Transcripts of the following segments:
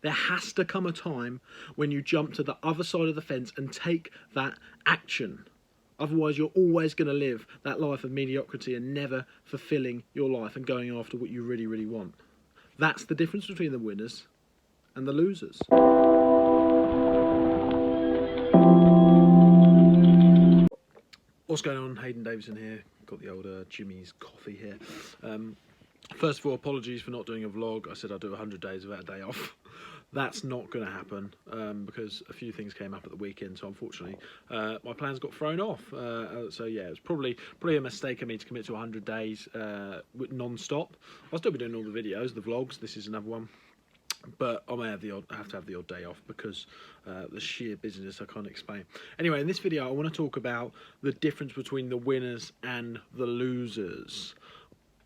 There has to come a time when you jump to the other side of the fence and take that action. Otherwise, you're always going to live that life of mediocrity and never fulfilling your life and going after what you really, really want. That's the difference between the winners and the losers. What's going on? Hayden Davison here. Got the old Jimmy's coffee here. First of all, apologies for not doing a vlog. I said I'd do 100 days without a day off. That's not going to happen because a few things came up at the weekend. So unfortunately, my plans got thrown off. So yeah, it was probably a mistake of me to commit to 100 days non-stop. I'll still be doing all the videos, the vlogs. This is another one. But I may have to have the odd day off because the sheer busyness I can't explain. Anyway, in this video, I want to talk about the difference between the winners and the losers.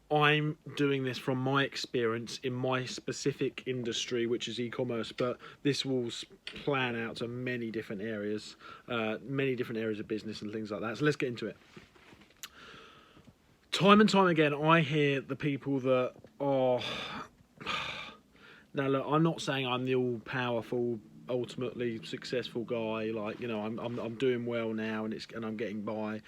I'm doing this from my experience in my specific industry, which is e-commerce, but this will plan out to many different areas of business and things like that. So let's get into it. Time and time again, I hear the people that are... Now, look, I'm not saying I'm the all-powerful, ultimately successful guy. Like, you know, I'm doing well now, and I'm getting by.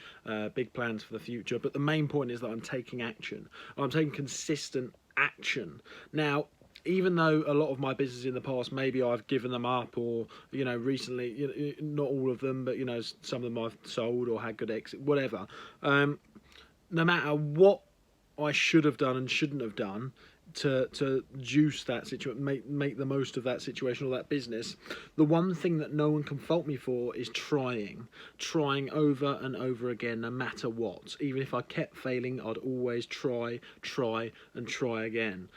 Big plans for the future. But the main point is that I'm taking action. I'm taking consistent action. Now, even though a lot of my business in the past, maybe I've given them up, or you know, recently, not all of them, but you know, some of them I've sold or had good exit, whatever. No matter what I should have done and shouldn't have done to juice that situation, make the most of that situation or that business, the one thing that no one can fault me for is trying over and over again, no matter what. Even if I kept failing, I'd always try and try again.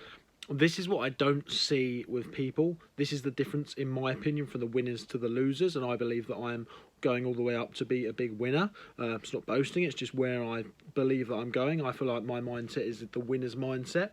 This is what I don't see with people. This is the difference, in my opinion, from the winners to the losers, and I believe that I am going all the way up to be a big winner. It's not boasting, it's just where I believe that I'm going. I feel like my mindset is the winner's mindset.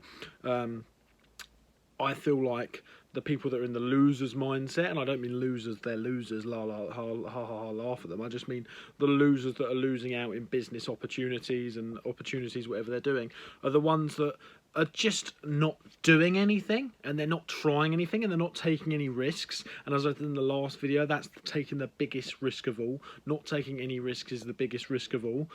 I feel like the people that are in the loser's mindset, and I don't mean losers, they're losers, la la, ha ha ha, laugh at them. I just mean the losers that are losing out in business opportunities and opportunities, whatever they're doing, are the ones that are just not doing anything, and they're not trying anything, and they're not taking any risks. And as I said in the last video, that's taking the biggest risk of all. Not taking any risks is the biggest risk of all.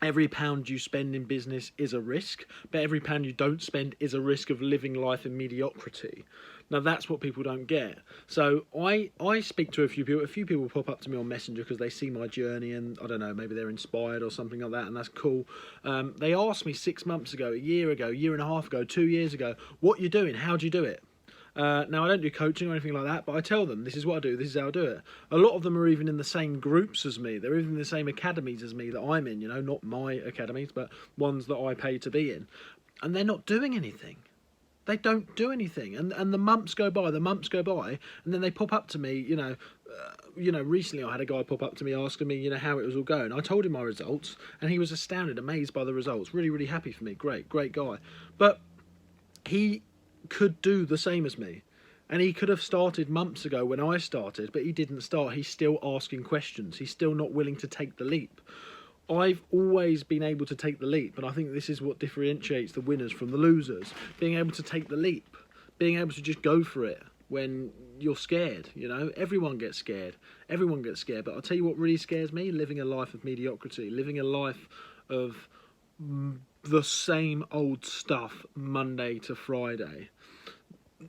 Every pound you spend in business is a risk, but every pound you don't spend is a risk of living life in mediocrity. Now, that's what people don't get. So I speak to a few people pop up to me on Messenger because they see my journey and, I don't know, maybe they're inspired or something like that, and that's cool. They asked me 6 months ago, a year and a half ago, 2 years ago, what you doing? How do you do it? Now, I don't do coaching or anything like that, but I tell them, this is what I do, this is how I do it. A lot of them are even in the same groups as me. They're even in the same academies as me that I'm in, you know, not my academies, but ones that I pay to be in. And they're not doing anything. They don't do anything. And the months go by, and then they pop up to me, you know, recently I had a guy pop up to me asking me, you know, how it was all going. I told him my results, and he was astounded, amazed by the results. Really, really happy for me. Great guy. But he could do the same as me, and he could have started months ago when I started, but he didn't start. He's still asking questions. He's still not willing to take the leap. I've always been able to take the leap, and I think this is what differentiates the winners from the losers. Being able to take the leap, being able to just go for it when you're scared. You know, everyone gets scared, but I'll tell you what really scares me: living a life of mediocrity, living a life of the same old stuff Monday to Friday,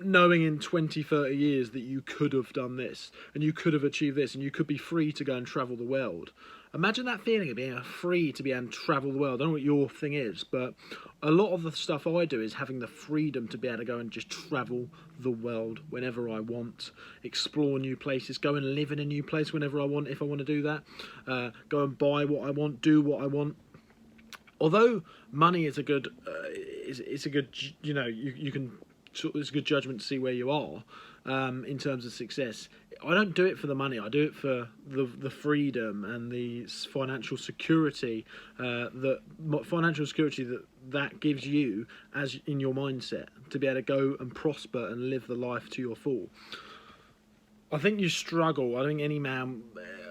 knowing in 20-30 years that you could have done this and you could have achieved this and you could be free to go and travel the world. Imagine that feeling of being free to be able to travel the world. I don't know what your thing is, but a lot of the stuff I do is having the freedom to be able to go and just travel the world whenever I want, explore new places, go and live in a new place whenever I want, if I want to do that, go and buy what I want, do what I want. Although money is a good, you know, you can, it's a good judgment to see where you are in terms of success. I don't do it for the money. I do it for the freedom and the financial security that gives you as in your mindset to be able to go and prosper and live the life to your full. I think you struggle. I think any man,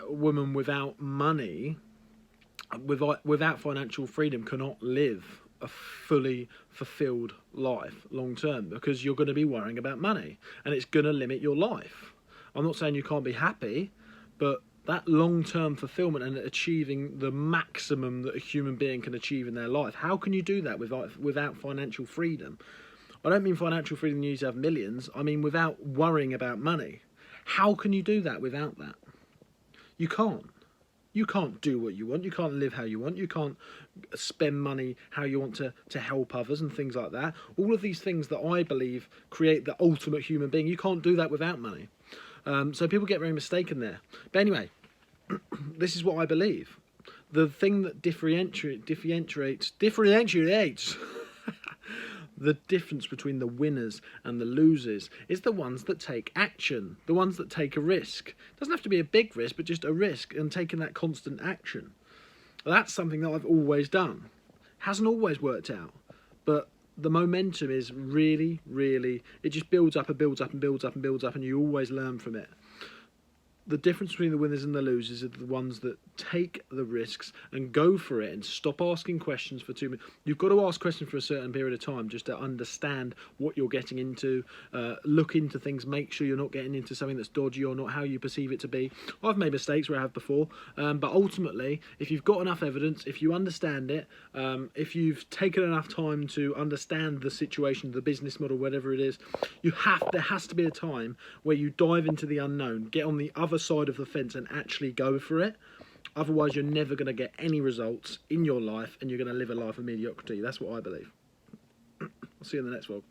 woman without money, without financial freedom, cannot live a fully fulfilled life long term, because you're going to be worrying about money and it's going to limit your life. I'm not saying you can't be happy, but that long-term fulfillment and achieving the maximum that a human being can achieve in their life, how can you do that without financial freedom? I don't mean financial freedom you need to have millions, I mean without worrying about money. How can you do that without that? You can't. You can't do what you want, you can't live how you want, you can't spend money how you want to help others and things like that. All of these things that I believe create the ultimate human being, you can't do that without money. So people get very mistaken there. But anyway, this is what I believe. The thing that differentiates the difference between the winners and the losers is the ones that take action, the ones that take a risk. It doesn't have to be a big risk, but just a risk and taking that constant action. That's something that I've always done. Hasn't always worked out, but the momentum is really, it just builds up and builds up and builds up and builds up, and you always learn from it. The difference between the winners and the losers are the ones that take the risks and go for it and stop asking questions for 2 minutes. You've got to ask questions for a certain period of time just to understand what you're getting into, look into things, make sure you're not getting into something that's dodgy or not how you perceive it to be. I've made mistakes where I have before, but ultimately, if you've got enough evidence, if you understand it, if you've taken enough time to understand the situation, the business model, whatever it is, there has to be a time where you dive into the unknown, get on the other side of the fence and actually go for it. Otherwise you're never going to get any results in your life and you're going to live a life of mediocrity. That's what I believe. I'll see you in the next vlog.